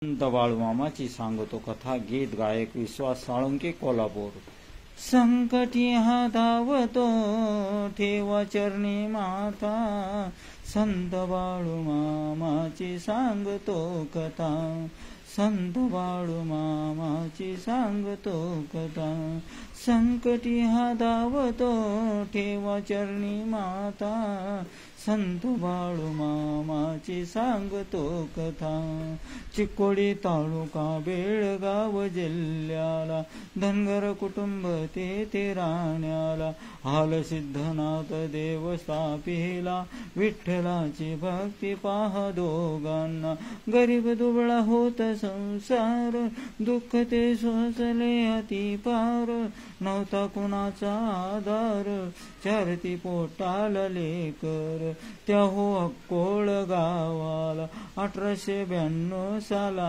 संत बाळूमामाची सांगतो कथा. गीत गायक विश्वास साळुंके, कोल्हापूर. संकटी हा धावतो ठेवा चरणी माता, संत बाळूमामाची सांगतो कथा. संत बाळूमामाची सांगतो कथा. संकटी हा धावतो ठेवा चरणी माता, संत बाळूमामाची सांगतो कथा. चिकोडी तालुका बेळगाव जिल्ह्याला धनगर कुटुंब तेथे राहण्याला, हाल सिद्धनाथ देव स्थापिला, विठ्ठलाची भक्ती पाहा दोघांना. गरीब दुबळा होत संसार, दुःख ते सोसले अति पार, नव्हता कुणाचा आधार, चारती पोटाला लेकर. त्या हो अक्कोळ गावाला 1892 साला